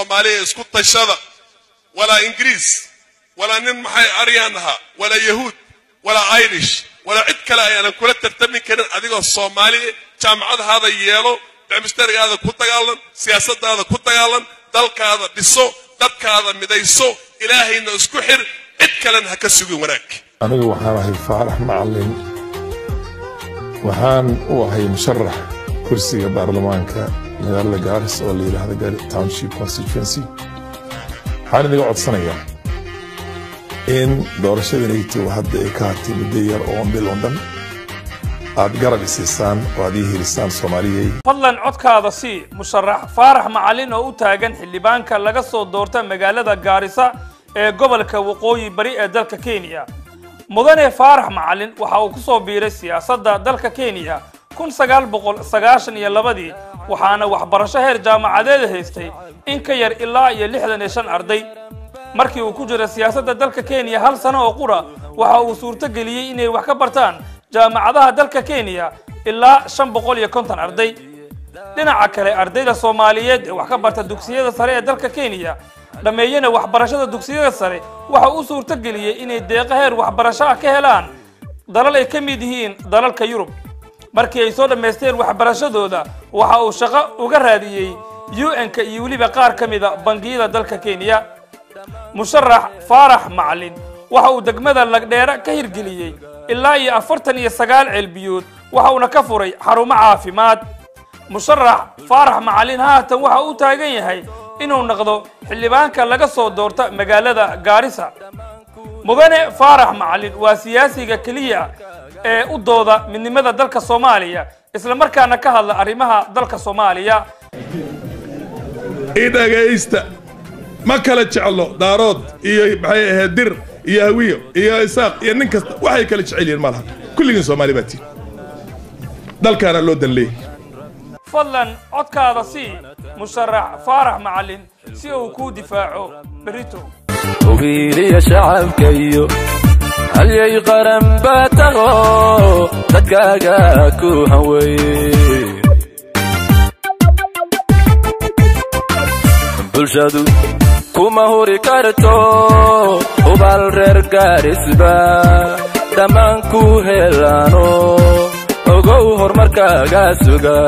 Soomaaliya isku tashada wala Ingiriis wala nin maxay Aryaanaha wala Yahuud wala Irish wala cid kale ayaan kula tartami karin adigoo Soomaali jaamacad hada yeelo dhimistarigaada ku dagaalan siyaasaddaada ku dagaalan dalkaada dhiso dadkaada midayso ilaahayna isku xir cid kale ha ka sugin wanaag anigu waxaan ahay Faarax Macallin waxaan u ahay musharax kursiga baarlamaanka magaalada Gaarisa oo la yiraahdo Gaarisa Township Constituency waxaan idin codsanayaa in doorashadeenaydu hadda ay ka hartay muddo yar oo bil London aad garab isiisaan oo aad helisaan Soomaaliyeey fadlan codkaada si musharax Faarax Macallin oo u taagan xildhibaanka laga soo doortay magaalada Gaarisa ee gobolka Waqooyi Bari ee dalka Kenya mudane Faarax Macallin waxa uu ku soo biiray siyaasadda dalka Kenya 1992 waxaana waxbarasho heer jaamacadeed haystay in ka yar ilaa 65 arday markii uu ku jiray siyaasadda dalka Kenya hal sano oo qura waxa uu suurto galiyay inay wax ka bartaan jaamacadaha dalka Kenya ilaa 550 arday dhinaca kale ardayda Soomaaliyeed ee wax ka barta dugsiyada sare ee dalka Kenya dhameeyana waxbarashada dugsiyada sare waxa uu suurto galiyay inay deeq heer waxbarasho ka helaan dalal ay ka mid yihiin dalalka Yurub markii ay soo dhameysteen waxbarashadooda waxa uu shaqo uga raadiyay UN-ka iyo waliba qaar kamid ah bangiyada dalka Kenya musharax Faarax Macallin waxa uu degmada Lagdheera ka hirgeliyay ilaa 49 cilbiyood waxa uu ka furay xarumo caafimaad musharax Faarax Macallin haatan waxa uu taagan yahay inuu noqdo xildhibaanka laga soo doortay magaalada Gaarisa mudane Faarax Macallin waa siyaasiga kaliya ee u dooda midnimada dalka Soomaaliya isla markaana ka hadla arrimaha dalka Soomaaliya idagaysta ma kala jeclo daarood iyo maxay ahayd dir iyo hawiyo iyo isaaq iyo nin kasta waxay kala jeceliyeen malaha kulligeen Soomaali baati dalkana loo dalay fadlan codkaada si musharax Faarax Macallin si uu ku difaaco berito وبيلي شعبك iyo halyay qaran baatago dadkaaga ku haway bulshadu kuma hori karto ubal reer Gaarisba dhamaan ku helano ogow horumarkaaga suga